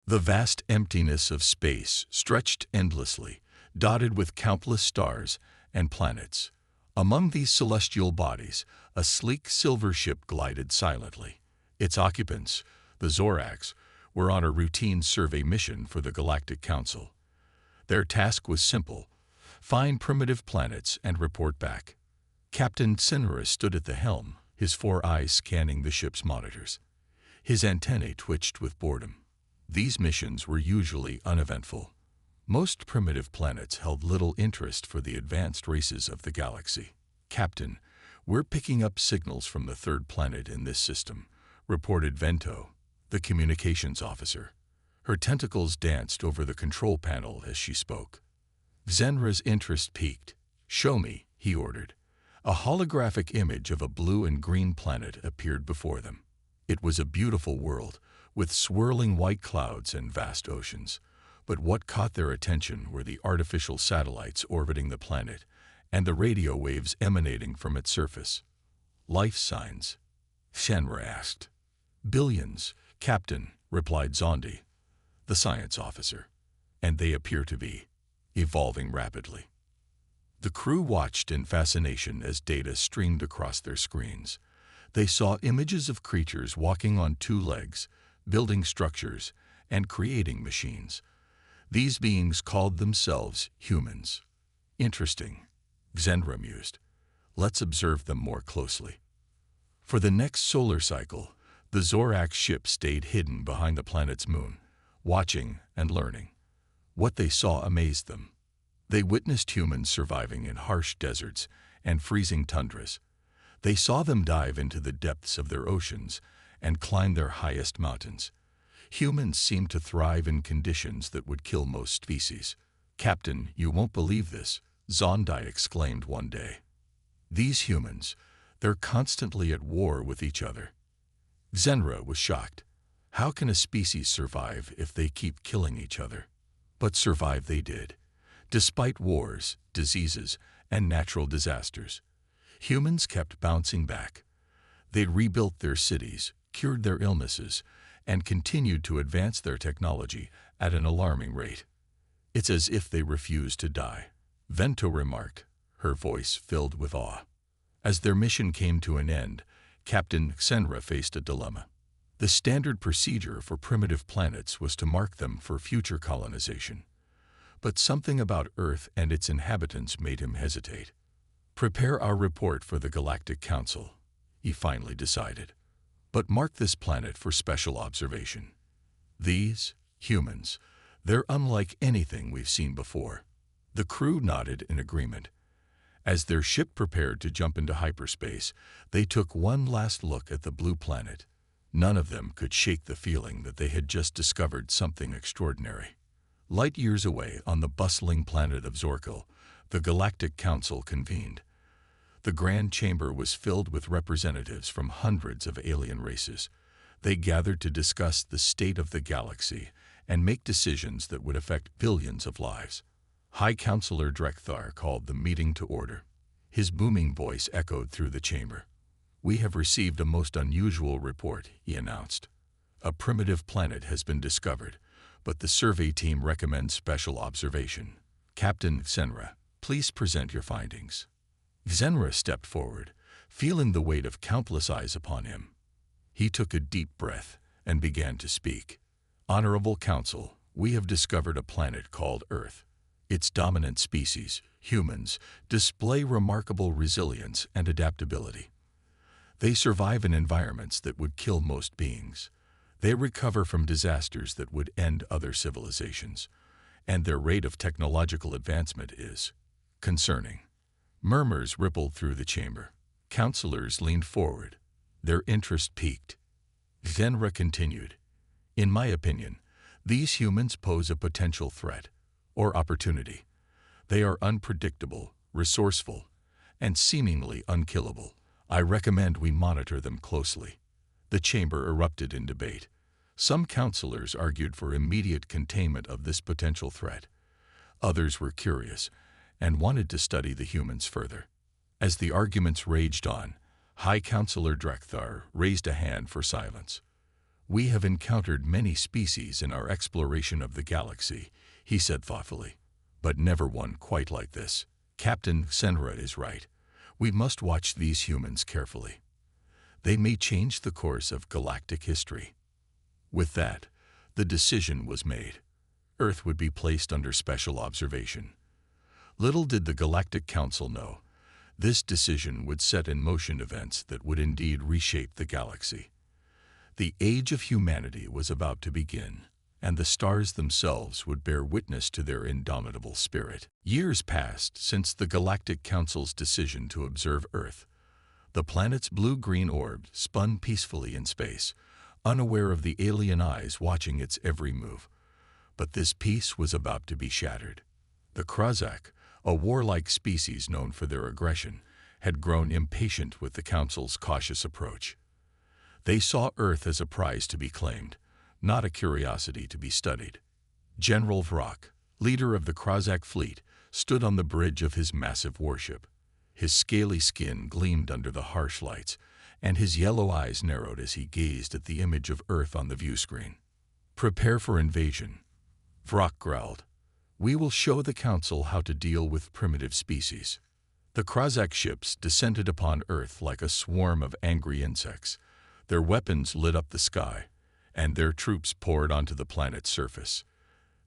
The vast emptiness of space stretched endlessly, dotted with countless stars and planets. Among these celestial bodies, a sleek silver ship glided silently. Its occupants, the Zoraks, were on a routine survey mission for the Galactic Council. Their task was simple: find primitive planets and report back. Captain Cinera stood at the helm, his 4 eyes scanning the ship's monitors. His antennae twitched with boredom. These missions were usually uneventful. Most primitive planets held little interest for the advanced races of the galaxy. "Captain, we're picking up signals from the 3rd planet in this system," reported Vento, the communications officer. Her tentacles danced over the control panel as she spoke. Xenra's interest peaked. "Show me," he ordered. A holographic image of a blue and green planet appeared before them. It was a beautiful world, with swirling white clouds and vast oceans. But what caught their attention were the artificial satellites orbiting the planet and the radio waves emanating from its surface. "Life signs?" Shenra asked. "Billions, Captain," replied Zondi, the science officer. "And they appear to be evolving rapidly." The crew watched in fascination as data streamed across their screens. They saw images of creatures walking on 2 legs, building structures, and creating machines. These beings called themselves humans. "Interesting," Xenra mused. "Let's observe them more closely." For the next solar cycle, the Zorak ship stayed hidden behind the planet's moon, watching and learning. What they saw amazed them. They witnessed humans surviving in harsh deserts and freezing tundras. They saw them dive into the depths of their oceans and climb their highest mountains. Humans seemed to thrive in conditions that would kill most species. "Captain, you won't believe this," Zondi exclaimed one day. "These humans, they're constantly at war with each other." Xenra was shocked. How can a species survive if they keep killing each other? But survive they did, despite wars, diseases, and natural disasters. Humans kept bouncing back. They rebuilt their cities, cured their illnesses, and continued to advance their technology at an alarming rate. "It's as if they refused to die," Vento remarked, her voice filled with awe. As their mission came to an end, Captain Xenra faced a dilemma. The standard procedure for primitive planets was to mark them for future colonization. But something about Earth and its inhabitants made him hesitate. "Prepare our report for the Galactic Council," he finally decided. "But mark this planet for special observation. These humans, they're unlike anything we've seen before." The crew nodded in agreement. As their ship prepared to jump into hyperspace, they took one last look at the blue planet. None of them could shake the feeling that they had just discovered something extraordinary. Light years away, on the bustling planet of Zorkil, the Galactic Council convened. The Grand Chamber was filled with representatives from hundreds of alien races. They gathered to discuss the state of the galaxy and make decisions that would affect billions of lives. High Counselor Drekthar called the meeting to order. His booming voice echoed through the chamber. "We have received a most unusual report," he announced. "A primitive planet has been discovered, but the survey team recommends special observation. Captain Xenra, please present your findings." Xenra stepped forward, feeling the weight of countless eyes upon him. He took a deep breath and began to speak. "Honorable Council, we have discovered a planet called Earth. Its dominant species, humans, display remarkable resilience and adaptability. They survive in environments that would kill most beings. They recover from disasters that would end other civilizations. And their rate of technological advancement is concerning." Murmurs rippled through the chamber. Counselors leaned forward. Their interest piqued. Xenra continued. "In my opinion, these humans pose a potential threat or opportunity. They are unpredictable, resourceful, and seemingly unkillable. I recommend we monitor them closely." The chamber erupted in debate. Some counselors argued for immediate containment of this potential threat. Others were curious and wanted to study the humans further. As the arguments raged on, High Counselor Drekthar raised a hand for silence. "We have encountered many species in our exploration of the galaxy," he said thoughtfully, "but never one quite like this. Captain Senra is right. We must watch these humans carefully. They may change the course of galactic history." With that, the decision was made. Earth would be placed under special observation. Little did the Galactic Council know, this decision would set in motion events that would indeed reshape the galaxy. The age of humanity was about to begin, and the stars themselves would bear witness to their indomitable spirit. Years passed since the Galactic Council's decision to observe Earth. The planet's blue-green orb spun peacefully in space, unaware of the alien eyes watching its every move. But this peace was about to be shattered. The Krozak, a warlike species known for their aggression, had grown impatient with the Council's cautious approach. They saw Earth as a prize to be claimed, not a curiosity to be studied. General Vrok, leader of the Krozak fleet, stood on the bridge of his massive warship. His scaly skin gleamed under the harsh lights, and his yellow eyes narrowed as he gazed at the image of Earth on the viewscreen. "Prepare for invasion," Vrok growled. "We will show the Council how to deal with primitive species." The Krozak ships descended upon Earth like a swarm of angry insects. Their weapons lit up the sky, and their troops poured onto the planet's surface.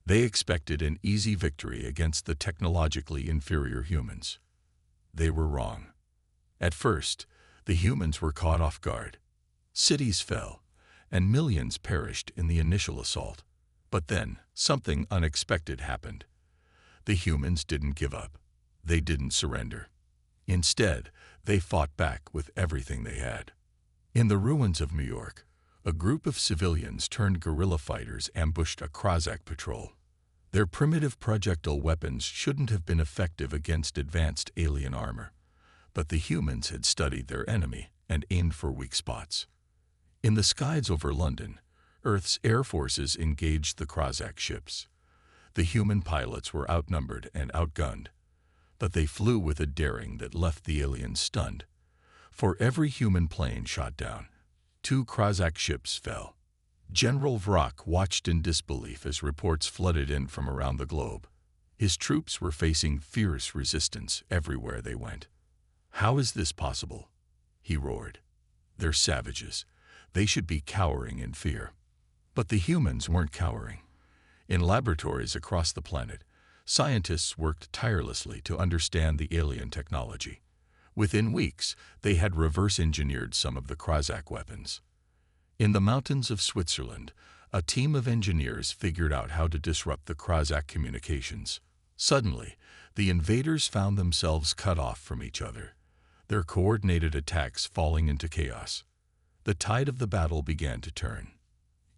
They expected an easy victory against the technologically inferior humans. They were wrong. At first, the humans were caught off guard. Cities fell, and millions perished in the initial assault. But then, something unexpected happened. The humans didn't give up. They didn't surrender. Instead, they fought back with everything they had. In the ruins of New York, a group of civilians turned guerrilla fighters ambushed a Krozak patrol. Their primitive projectile weapons shouldn't have been effective against advanced alien armor, but the humans had studied their enemy and aimed for weak spots. In the skies over London, Earth's air forces engaged the Krozak ships. The human pilots were outnumbered and outgunned, but they flew with a daring that left the aliens stunned. For every human plane shot down, 2 Krozak ships fell. General Vrok watched in disbelief as reports flooded in from around the globe. His troops were facing fierce resistance everywhere they went. "How is this possible?" he roared. "They're savages. They should be cowering in fear." But the humans weren't cowering. In laboratories across the planet, scientists worked tirelessly to understand the alien technology. Within weeks, they had reverse-engineered some of the Krozak weapons. In the mountains of Switzerland, a team of engineers figured out how to disrupt the Krozak communications. Suddenly, the invaders found themselves cut off from each other, their coordinated attacks falling into chaos. The tide of the battle began to turn.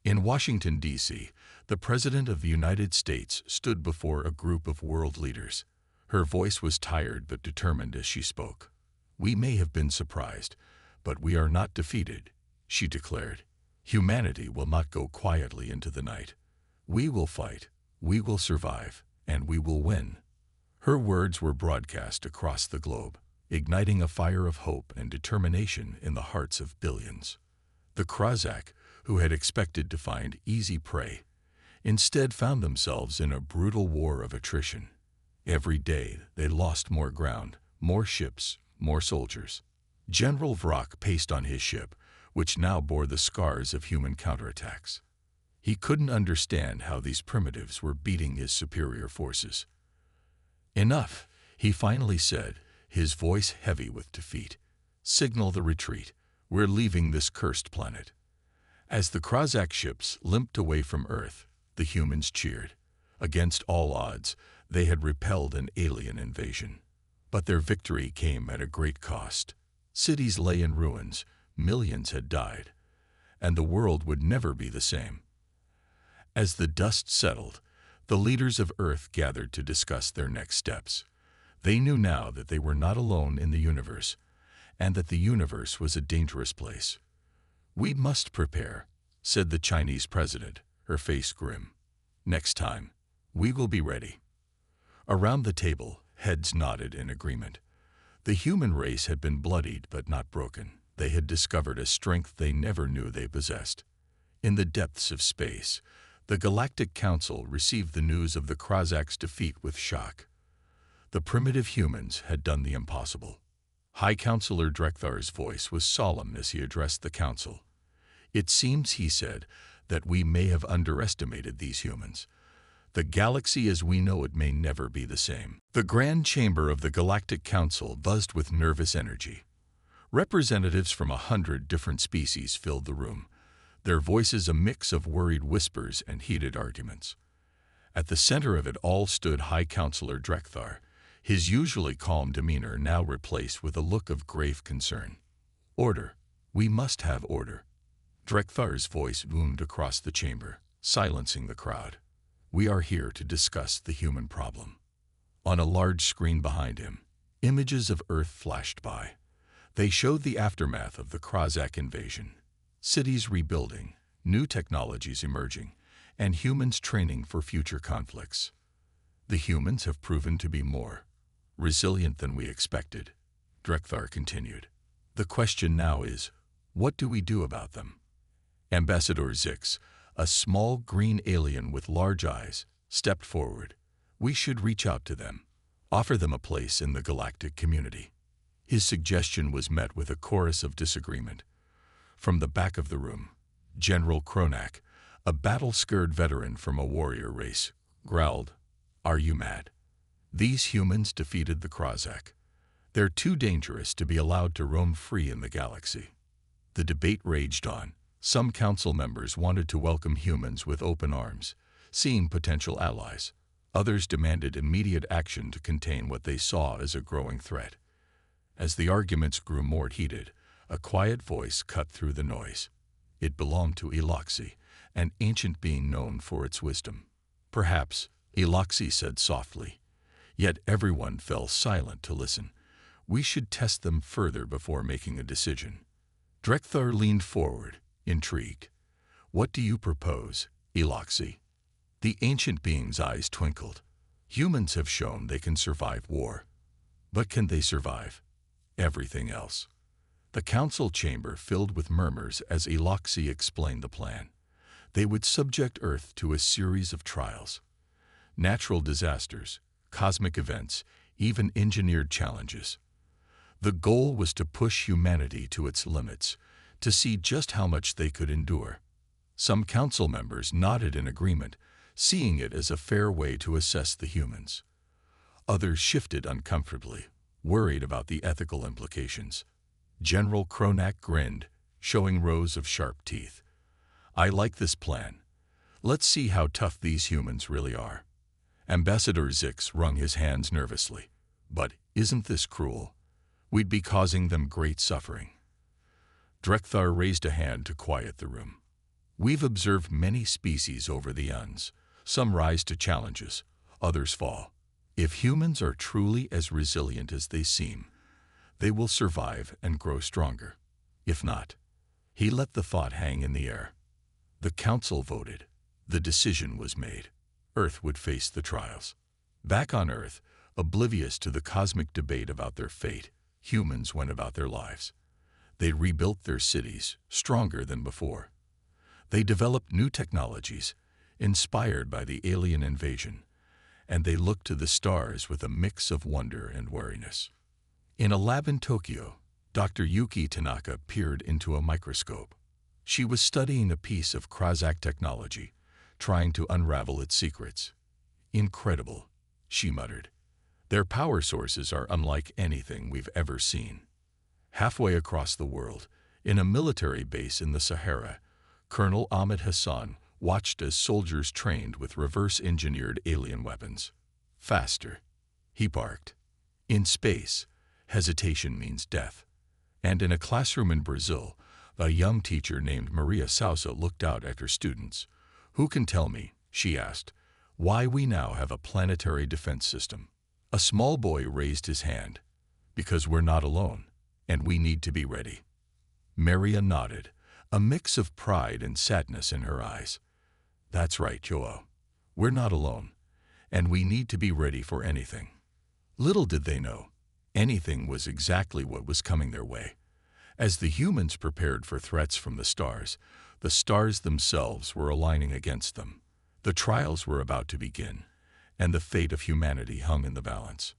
In Washington, D.C., the President of the United States stood before a group of world leaders. Her voice was tired but determined as she spoke. "We may have been surprised, but we are not defeated," she declared. "Humanity will not go quietly into the night. We will fight, we will survive, and we will win." Her words were broadcast across the globe, igniting a fire of hope and determination in the hearts of billions. The Krozak, who had expected to find easy prey, instead found themselves in a brutal war of attrition. Every day they lost more ground, more ships, more soldiers. General Vrok paced on his ship, which now bore the scars of human counterattacks. He couldn't understand how these primitives were beating his superior forces. "Enough," he finally said, his voice heavy with defeat. "Signal the retreat. We're leaving this cursed planet." As the Krozak ships limped away from Earth, the humans cheered. Against all odds, they had repelled an alien invasion. But their victory came at a great cost. Cities lay in ruins, millions had died, and the world would never be the same. As the dust settled, the leaders of Earth gathered to discuss their next steps. They knew now that they were not alone in the universe, and that the universe was a dangerous place. "We must prepare," said the Chinese president, her face grim. "Next time, we will be ready." Around the table, heads nodded in agreement. The human race had been bloodied but not broken. They had discovered a strength they never knew they possessed. In the depths of space, the Galactic Council received the news of the Krozak's defeat with shock. The primitive humans had done the impossible. High Counselor Drekthar's voice was solemn as he addressed the council. It seems, he said, that we may have underestimated these humans. The galaxy as we know it may never be the same. The Grand Chamber of the Galactic Council buzzed with nervous energy. Representatives from 100 different species filled the room, their voices a mix of worried whispers and heated arguments. At the center of it all stood High Counselor Drekthar, his usually calm demeanor now replaced with a look of grave concern. Order. We must have order. Drekthar's voice boomed across the chamber, silencing the crowd. We are here to discuss the human problem. On a large screen behind him, images of Earth flashed by. They showed the aftermath of the Krozak invasion, cities rebuilding, new technologies emerging, and humans training for future conflicts. The humans have proven to be more resilient than we expected, Drekthar continued. The question now is, what do we do about them? Ambassador Zix, a small green alien with large eyes, stepped forward. We should reach out to them, offer them a place in the galactic community. His suggestion was met with a chorus of disagreement. From the back of the room, General Kronak, a battle-scarred veteran from a warrior race, growled, "Are you mad? These humans defeated the Krozak. They're too dangerous to be allowed to roam free in the galaxy." The debate raged on. Some council members wanted to welcome humans with open arms, seeing potential allies. Others demanded immediate action to contain what they saw as a growing threat. As the arguments grew more heated, a quiet voice cut through the noise. It belonged to Eloxy, an ancient being known for its wisdom. "Perhaps," Eloxy said softly. Yet everyone fell silent to listen. "We should test them further before making a decision." Drekthar leaned forward, intrigued. "What do you propose, Eloxy?" The ancient being's eyes twinkled. "Humans have shown they can survive war. But can they survive everything else?" The council chamber filled with murmurs as Eloxy explained the plan. They would subject Earth to a series of trials. Natural disasters, cosmic events, even engineered challenges. The goal was to push humanity to its limits, to see just how much they could endure. Some council members nodded in agreement, seeing it as a fair way to assess the humans. Others shifted uncomfortably, worried about the ethical implications. General Kronak grinned, showing rows of sharp teeth. "I like this plan. Let's see how tough these humans really are." Ambassador Zix wrung his hands nervously. "But isn't this cruel? We'd be causing them great suffering." Drekthar raised a hand to quiet the room. "We've observed many species over the eons. Some rise to challenges, others fall. If humans are truly as resilient as they seem, they will survive and grow stronger. If not," he let the thought hang in the air. The council voted. The decision was made. Earth would face the trials. Back on Earth, oblivious to the cosmic debate about their fate, humans went about their lives. They rebuilt their cities, stronger than before. They developed new technologies, inspired by the alien invasion, and they looked to the stars with a mix of wonder and wariness. In a lab in Tokyo, Dr. Yuki Tanaka peered into a microscope. She was studying a piece of Krozak technology, trying to unravel its secrets. "Incredible," she muttered. "Their power sources are unlike anything we've ever seen." Halfway across the world, in a military base in the Sahara, Colonel Ahmed Hassan watched as soldiers trained with reverse-engineered alien weapons. "Faster," he barked. In space, hesitation means death. And in a classroom in Brazil, a young teacher named Maria Sousa looked out at her students. "Who can tell me," she asked, "why we now have a planetary defense system?" A small boy raised his hand. "Because we're not alone, and we need to be ready." Maria nodded, a mix of pride and sadness in her eyes. "That's right, Joao. We're not alone, and we need to be ready for anything." Little did they know, anything was exactly what was coming their way. As the humans prepared for threats from the stars, The stars themselves were aligning against them. The trials were about to begin, and the fate of humanity hung in the balance.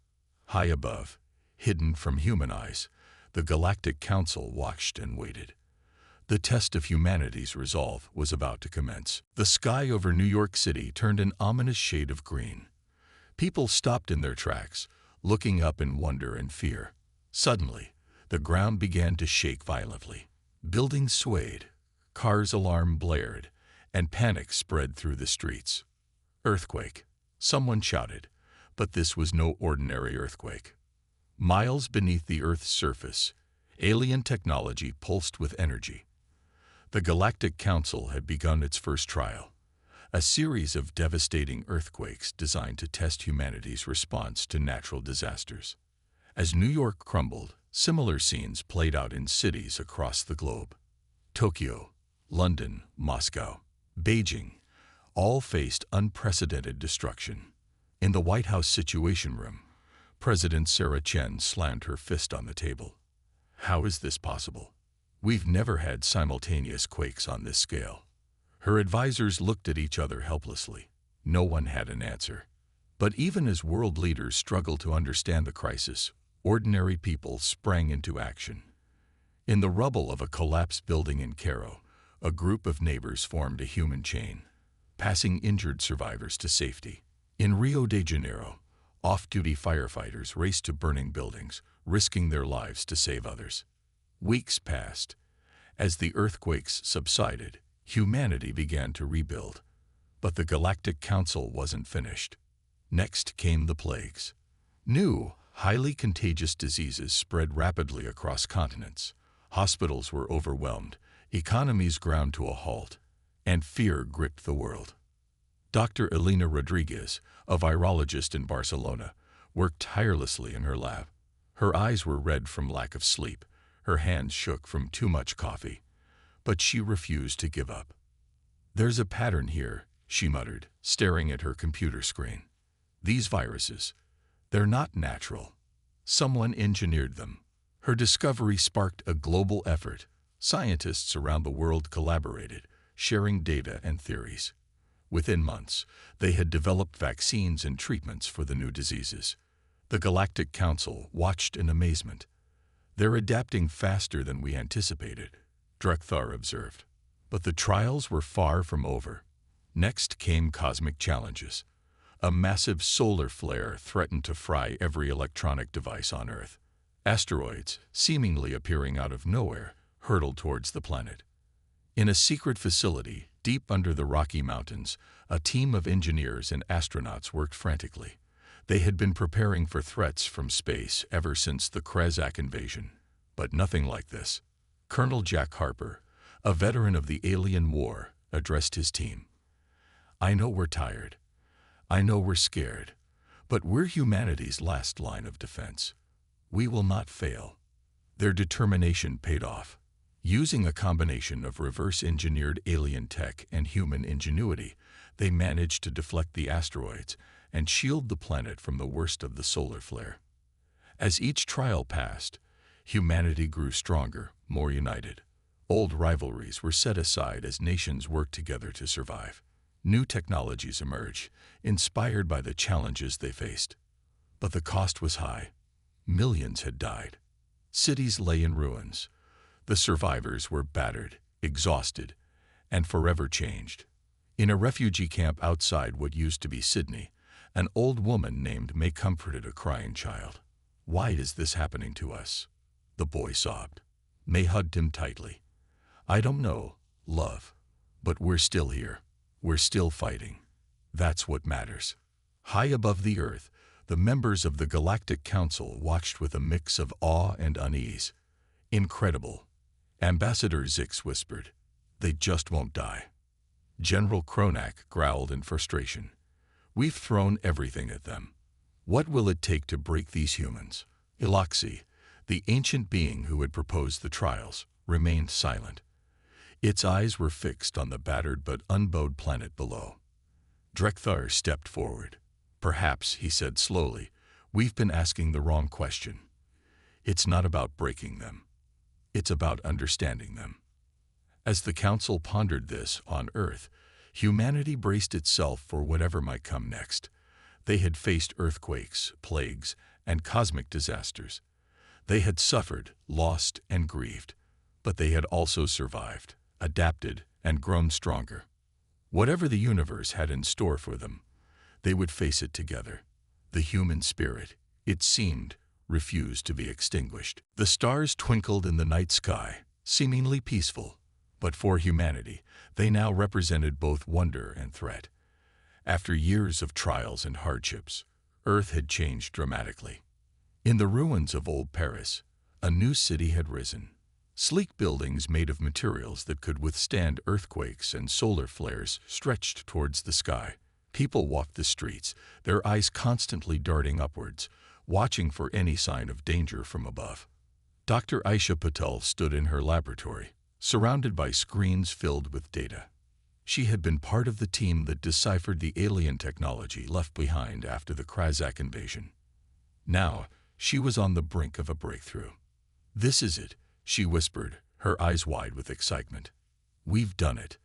High above, hidden from human eyes, the Galactic Council watched and waited. The test of humanity's resolve was about to commence. The sky over New York City turned an ominous shade of green. People stopped in their tracks, looking up in wonder and fear. Suddenly, the ground began to shake violently. Buildings swayed, cars' alarm blared, and panic spread through the streets. Earthquake, someone shouted, but this was no ordinary earthquake. Miles beneath the Earth's surface, alien technology pulsed with energy. The Galactic Council had begun its first trial, a series of devastating earthquakes designed to test humanity's response to natural disasters. As New York crumbled, similar scenes played out in cities across the globe. Tokyo, London, Moscow, Beijing, all faced unprecedented destruction. In the White House Situation Room, President Sarah Chen slammed her fist on the table. How is this possible? We've never had simultaneous quakes on this scale. Her advisors looked at each other helplessly. No one had an answer. But even as world leaders struggled to understand the crisis, ordinary people sprang into action. In the rubble of a collapsed building in Cairo, a group of neighbors formed a human chain, passing injured survivors to safety. In Rio de Janeiro, off-duty firefighters raced to burning buildings, risking their lives to save others. Weeks passed. As the earthquakes subsided, humanity began to rebuild. But the Galactic Council wasn't finished. Next came the plagues. New, highly contagious diseases spread rapidly across continents. Hospitals were overwhelmed, economies ground to a halt, and fear gripped the world. Dr. Elena Rodriguez, a virologist in Barcelona, worked tirelessly in her lab. Her eyes were red from lack of sleep. Her hands shook from too much coffee. But she refused to give up. "There's a pattern here," she muttered, staring at her computer screen. "These viruses, they're not natural. Someone engineered them." Her discovery sparked a global effort. Scientists around the world collaborated, sharing data and theories. Within months, they had developed vaccines and treatments for the new diseases. The Galactic Council watched in amazement. "They're adapting faster than we anticipated," Drekthar observed. But the trials were far from over. Next came cosmic challenges. A massive solar flare threatened to fry every electronic device on Earth. Asteroids, seemingly appearing out of nowhere, hurtled towards the planet. In a secret facility, deep under the Rocky Mountains, a team of engineers and astronauts worked frantically. They had been preparing for threats from space ever since the Krezak invasion, but nothing like this. Colonel Jack Harper, a veteran of the Alien War, addressed his team. "I know we're tired. I know we're scared, but we're humanity's last line of defense. We will not fail." Their determination paid off. Using a combination of reverse-engineered alien tech and human ingenuity, they managed to deflect the asteroids and shield the planet from the worst of the solar flare. As each trial passed, humanity grew stronger, more united. Old rivalries were set aside as nations worked together to survive. New technologies emerged, inspired by the challenges they faced. But the cost was high. Millions had died. Cities lay in ruins. The survivors were battered, exhausted, and forever changed. In a refugee camp outside what used to be Sydney, an old woman named May comforted a crying child. "Why is this happening to us?" the boy sobbed. May hugged him tightly. "I don't know, love, but we're still here. We're still fighting. That's what matters." High above the Earth, the members of the Galactic Council watched with a mix of awe and unease. "Incredible," Ambassador Zix whispered. "They just won't die." General Kronak growled in frustration. "We've thrown everything at them. What will it take to break these humans?" Iloxi, the ancient being who had proposed the trials, remained silent. Its eyes were fixed on the battered but unbowed planet below. Drekthar stepped forward. "Perhaps," he said slowly, "we've been asking the wrong question. It's not about breaking them. It's about understanding them." As the council pondered this on Earth, humanity braced itself for whatever might come next. They had faced earthquakes, plagues, and cosmic disasters. They had suffered, lost, and grieved. But they had also survived, adapted, and grown stronger. Whatever the universe had in store for them, they would face it together. The human spirit, it seemed, refused to be extinguished. The stars twinkled in the night sky, seemingly peaceful, but for humanity, they now represented both wonder and threat. After years of trials and hardships, Earth had changed dramatically. In the ruins of old Paris, a new city had risen. Sleek buildings made of materials that could withstand earthquakes and solar flares stretched towards the sky. People walked the streets, their eyes constantly darting upwards, watching for any sign of danger from above. Dr. Aisha Patel stood in her laboratory, surrounded by screens filled with data. She had been part of the team that deciphered the alien technology left behind after the Krazak invasion. Now, she was on the brink of a breakthrough. "This is it," she whispered, her eyes wide with excitement. "We've done it."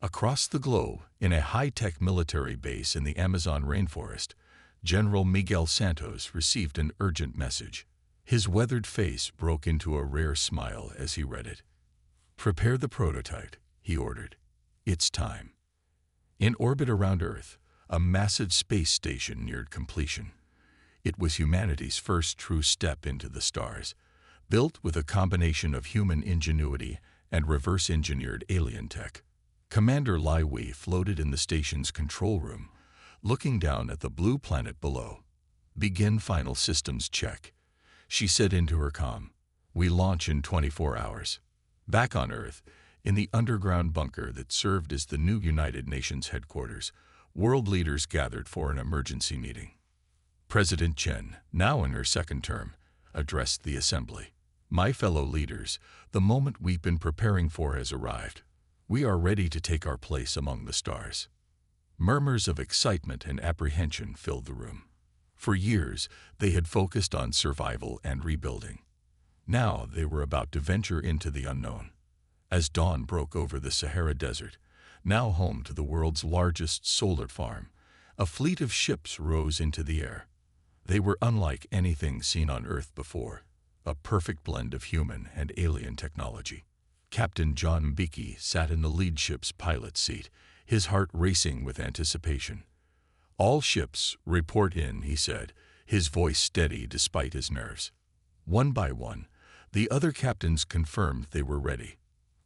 Across the globe, in a high-tech military base in the Amazon rainforest, General Miguel Santos received an urgent message. His weathered face broke into a rare smile as he read it. "Prepare the prototype," he ordered. "It's time." In orbit around Earth, a massive space station neared completion. It was humanity's first true step into the stars, built with a combination of human ingenuity and reverse-engineered alien tech. Commander Lai Wei floated in the station's control room, looking down at the blue planet below. "Begin final systems check," she said into her comm. "We launch in 24 hours. Back on Earth, in the underground bunker that served as the new United Nations headquarters, world leaders gathered for an emergency meeting. President Chen, now in her second term, addressed the assembly. "My fellow leaders, the moment we've been preparing for has arrived. We are ready to take our place among the stars." Murmurs of excitement and apprehension filled the room. For years, they had focused on survival and rebuilding. Now they were about to venture into the unknown. As dawn broke over the Sahara Desert, now home to the world's largest solar farm, a fleet of ships rose into the air. They were unlike anything seen on Earth before, a perfect blend of human and alien technology. Captain John Mbeki sat in the lead ship's pilot seat, his heart racing with anticipation. "All ships, report in," he said, his voice steady despite his nerves. One by one, the other captains confirmed they were ready.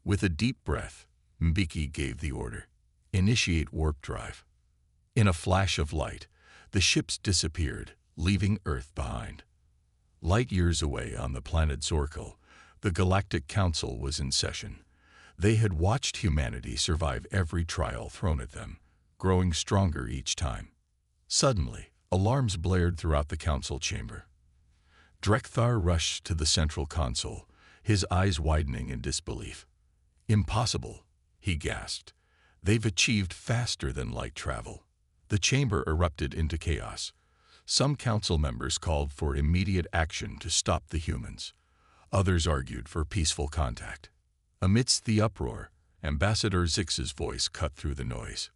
With a deep breath, Mbeki gave the order, "Initiate warp drive." In a flash of light, the ships disappeared, leaving Earth behind. Light years away on the planet Zorkel, the Galactic Council was in session. They had watched humanity survive every trial thrown at them, growing stronger each time. Suddenly, alarms blared throughout the council chamber. Drekthar rushed to the central console, his eyes widening in disbelief. "Impossible," he gasped. "They've achieved faster than light travel." The chamber erupted into chaos. Some council members called for immediate action to stop the humans. Others argued for peaceful contact. Amidst the uproar, Ambassador Zix's voice cut through the noise.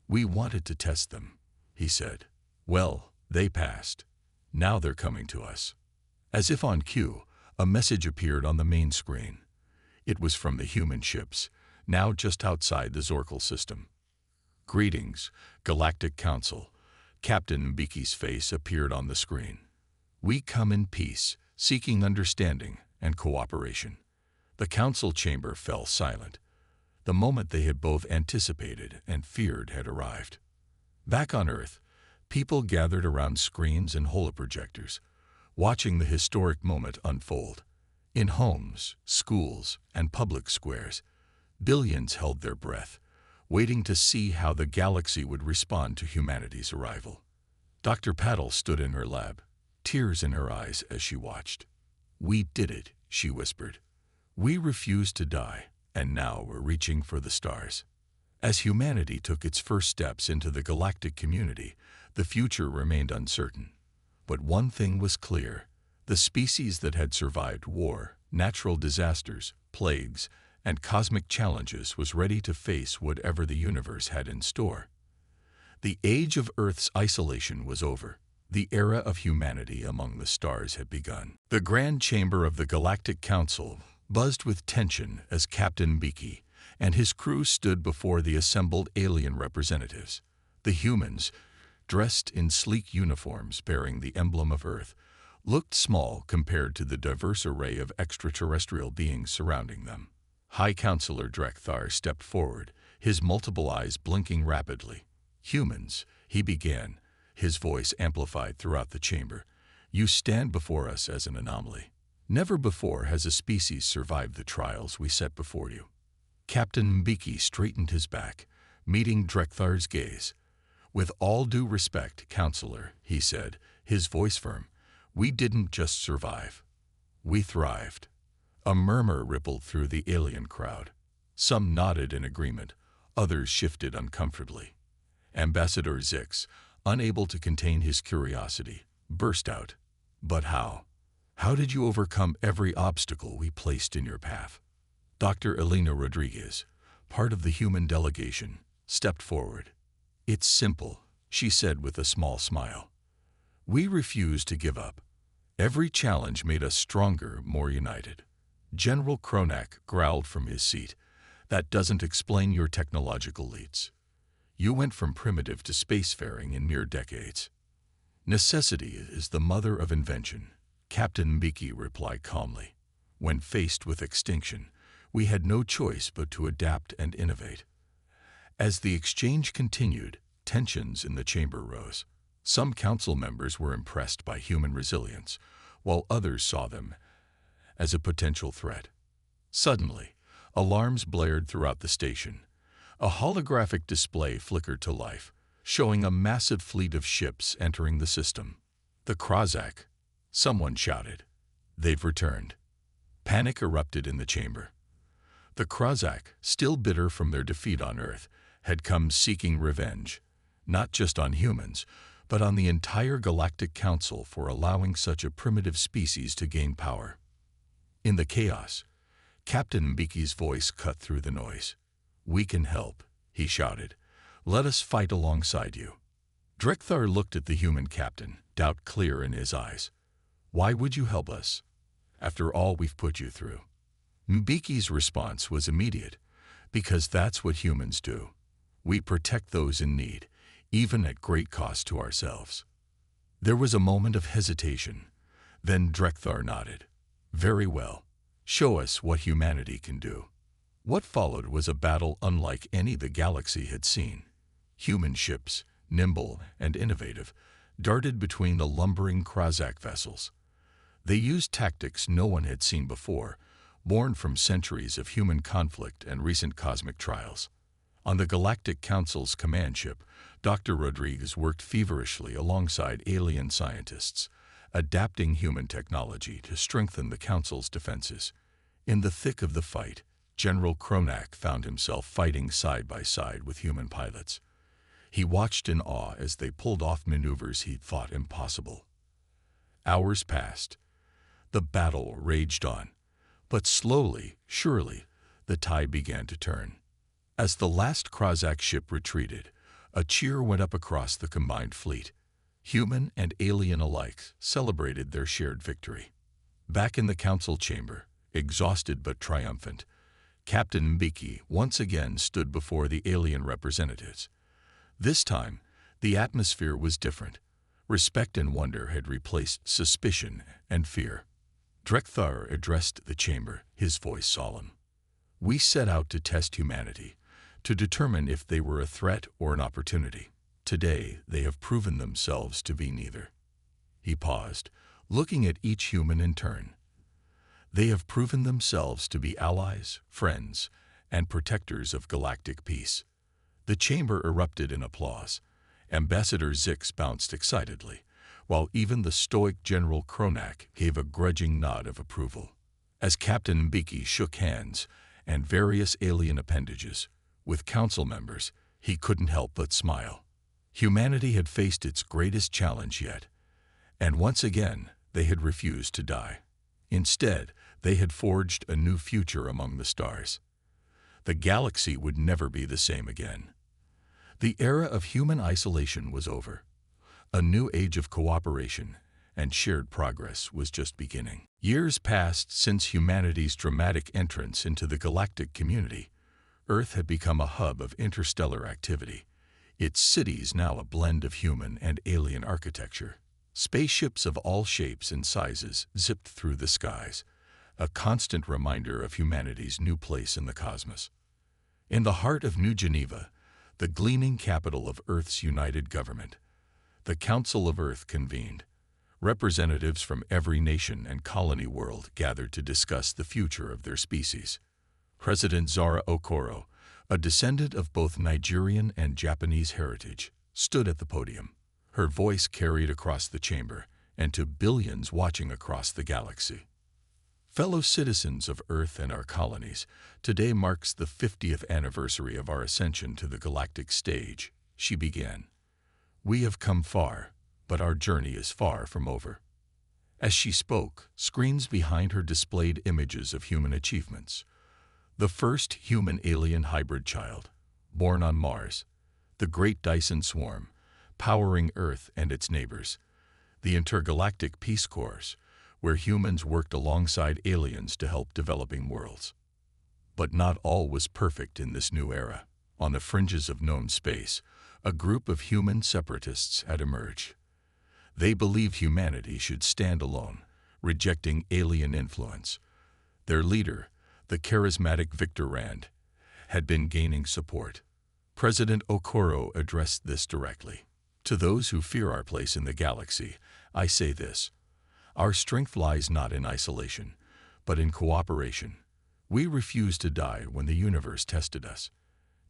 "We wanted to test them," he said. "Well, they passed. Now they're coming to us." As if on cue, a message appeared on the main screen. It was from the human ships, now just outside the Zorkel system. "Greetings, Galactic Council." Captain Mbeki's face appeared on the screen. "We come in peace, seeking understanding and cooperation." The council chamber fell silent. The moment they had both anticipated and feared had arrived. Back on Earth, people gathered around screens and holoprojectors, watching the historic moment unfold. In homes, schools, and public squares, billions held their breath, waiting to see how the galaxy would respond to humanity's arrival. Dr. Paddle stood in her lab, tears in her eyes as she watched. "We did it," she whispered. "We refused to die, and now we're reaching for the stars." As humanity took its first steps into the galactic community, the future remained uncertain. But one thing was clear: the species that had survived war, natural disasters, plagues, and cosmic challenges was ready to face whatever the universe had in store. The age of Earth's isolation was over. The era of humanity among the stars had begun. The grand chamber of the Galactic Council buzzed with tension as Captain Beaky and his crew stood before the assembled alien representatives. The humans, dressed in sleek uniforms bearing the emblem of Earth, looked small compared to the diverse array of extraterrestrial beings surrounding them. High Counselor Drekthar stepped forward, his multiple eyes blinking rapidly. "Humans," he began, his voice amplified throughout the chamber, "you stand before us as an anomaly. Never before has a species survived the trials we set before you." Captain Mbiki straightened his back, meeting Drekthar's gaze. "With all due respect, Counselor," he said, his voice firm, "we didn't just survive. We thrived." A murmur rippled through the alien crowd. Some nodded in agreement, others shifted uncomfortably. Ambassador Zix, unable to contain his curiosity, burst out, "But how? How did you overcome every obstacle we placed in your path?" Dr. Elena Rodriguez, part of the human delegation, stepped forward. "It's simple," she said with a small smile. "We refused to give up. Every challenge made us stronger, more united." General Kronak growled from his seat. "That doesn't explain your technological leaps. You went from primitive to spacefaring in mere decades." "Necessity is the mother of invention," Captain Mbiki replied calmly. "When faced with extinction, we had no choice but to adapt and innovate." As the exchange continued, tensions in the chamber rose. Some council members were impressed by human resilience, while others saw them as a potential threat. Suddenly, alarms blared throughout the station. A holographic display flickered to life, showing a massive fleet of ships entering the system. "The Krozak," someone shouted. "They've returned." Panic erupted in the chamber. The Krozak, still bitter from their defeat on Earth, had come seeking revenge, not just on humans, but on the entire Galactic Council for allowing such a primitive species to gain power. In the chaos, Captain Mbiki's voice cut through the noise. "We can help," he shouted. "Let us fight alongside you." Drekthar looked at the human captain, doubt clear in his eyes. "Why would you help us, after all we've put you through?" Mbiki's response was immediate. "Because that's what humans do. We protect those in need, even at great cost to ourselves." There was a moment of hesitation. Then Drekthar nodded. "Very well. Show us what humanity can do." What followed was a battle unlike any the galaxy had seen. Human ships, nimble and innovative, darted between the lumbering Krozak vessels. They used tactics no one had seen before, born from centuries of human conflict and recent cosmic trials. On the Galactic Council's command ship, Dr. Rodriguez worked feverishly alongside alien scientists, adapting human technology to strengthen the Council's defenses. In the thick of the fight, General Kronak found himself fighting side by side with human pilots. He watched in awe as they pulled off maneuvers he'd thought impossible. Hours passed. The battle raged on, but slowly, surely, the tide began to turn. As the last Krozak ship retreated, a cheer went up across the combined fleet. Human and alien alike celebrated their shared victory. Back in the council chamber, exhausted but triumphant, Captain Mbiki once again stood before the alien representatives. This time, the atmosphere was different. Respect and wonder had replaced suspicion and fear. Drekthar addressed the chamber, his voice solemn. "We set out to test humanity, to determine if they were a threat or an opportunity. Today, they have proven themselves to be neither." He paused, looking at each human in turn. "They have proven themselves to be allies, friends, and protectors of galactic peace." The chamber erupted in applause. Ambassador Zix bounced excitedly, while even the stoic General Kronak gave a grudging nod of approval. As Captain Mbiki shook hands, and various alien appendages, with council members, he couldn't help but smile. Humanity had faced its greatest challenge yet, and once again they had refused to die. Instead, they had forged a new future among the stars. The galaxy would never be the same again. The era of human isolation was over. A new age of cooperation and shared progress was just beginning. Years passed since humanity's dramatic entrance into the galactic community. Earth had become a hub of interstellar activity, its cities now a blend of human and alien architecture. Spaceships of all shapes and sizes zipped through the skies, a constant reminder of humanity's new place in the cosmos. In the heart of New Geneva, the gleaming capital of Earth's united government, the Council of Earth convened. Representatives from every nation and colony world gathered to discuss the future of their species. President Zara Okoro, a descendant of both Nigerian and Japanese heritage, stood at the podium. Her voice carried across the chamber and to billions watching across the galaxy. Fellow citizens of Earth and our colonies, today marks the 50th anniversary of our ascension to the galactic stage, she began. We have come far, but our journey is far from over. As she spoke, screens behind her displayed images of human achievements. The first human-alien hybrid child, born on Mars, the Great Dyson Swarm, powering Earth and its neighbors, the intergalactic Peace Corps, where humans worked alongside aliens to help developing worlds. But not all was perfect in this new era. On the fringes of known space, a group of human separatists had emerged. They believed humanity should stand alone, rejecting alien influence. Their leader, the charismatic Victor Rand, had been gaining support. President Okoro addressed this directly. To those who fear our place in the galaxy, I say this. Our strength lies not in isolation, but in cooperation. We refused to die when the universe tested us.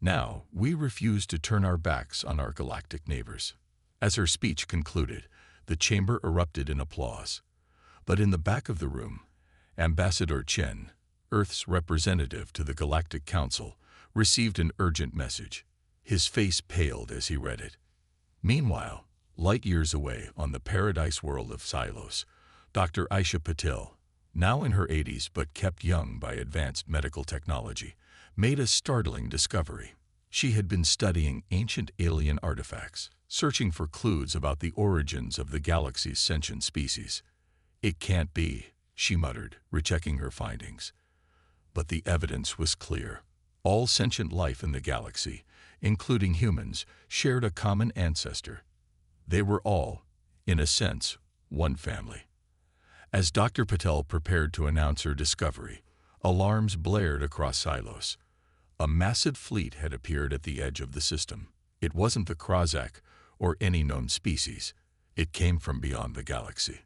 Now, we refuse to turn our backs on our galactic neighbors. As her speech concluded, the chamber erupted in applause. But in the back of the room, Ambassador Chen, Earth's representative to the Galactic Council, received an urgent message. His face paled as he read it. Meanwhile, light years away on the paradise world of Silos, Dr. Aisha Patel, now in her 80s but kept young by advanced medical technology, made a startling discovery. She had been studying ancient alien artifacts, searching for clues about the origins of the galaxy's sentient species. It can't be, she muttered, rechecking her findings. But the evidence was clear. All sentient life in the galaxy, including humans, shared a common ancestor. They were all, in a sense, one family. As Dr. Patel prepared to announce her discovery, alarms blared across Silos. A massive fleet had appeared at the edge of the system. It wasn't the Krozak or any known species. It came from beyond the galaxy.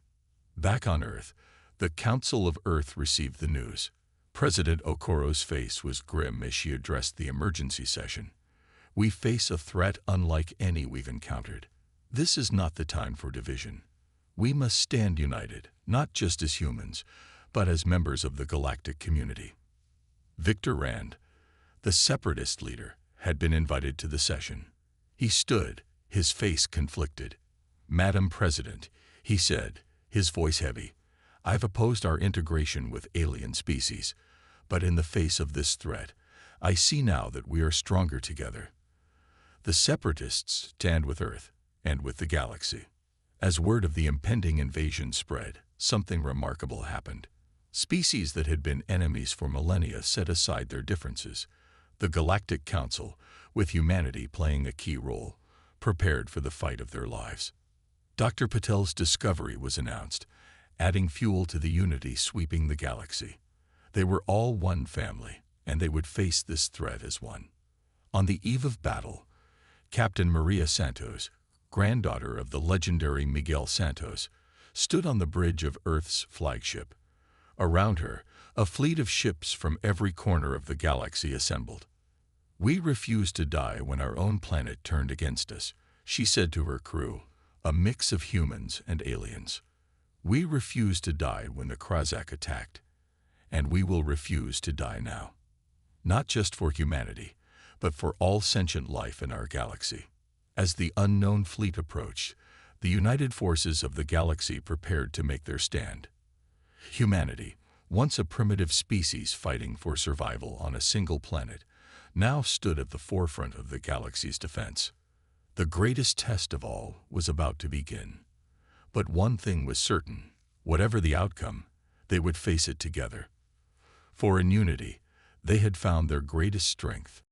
Back on Earth, the Council of Earth received the news. President Okoro's face was grim as she addressed the emergency session. We face a threat unlike any we've encountered. This is not the time for division. We must stand united, not just as humans, but as members of the galactic community. Victor Rand, the separatist leader, had been invited to the session. He stood, his face conflicted. Madam President, he said, his voice heavy, I've opposed our integration with alien species, but in the face of this threat, I see now that we are stronger together. The separatists stand with Earth and with the galaxy. As word of the impending invasion spread, something remarkable happened. Species that had been enemies for millennia set aside their differences. The Galactic Council, with humanity playing a key role, prepared for the fight of their lives. Dr. Patel's discovery was announced, adding fuel to the unity sweeping the galaxy. They were all one family, and they would face this threat as one. On the eve of battle, Captain Maria Santos, granddaughter of the legendary Miguel Santos, stood on the bridge of Earth's flagship. Around her, a fleet of ships from every corner of the galaxy assembled. We refused to die when our own planet turned against us, she said to her crew, a mix of humans and aliens. We refused to die when the Krozak attacked, and we will refuse to die now. Not just for humanity, but for all sentient life in our galaxy. As the unknown fleet approached, the united forces of the galaxy prepared to make their stand. Humanity, once a primitive species fighting for survival on a single planet, now stood at the forefront of the galaxy's defense. The greatest test of all was about to begin. But one thing was certain: whatever the outcome, they would face it together. For in unity, they had found their greatest strength.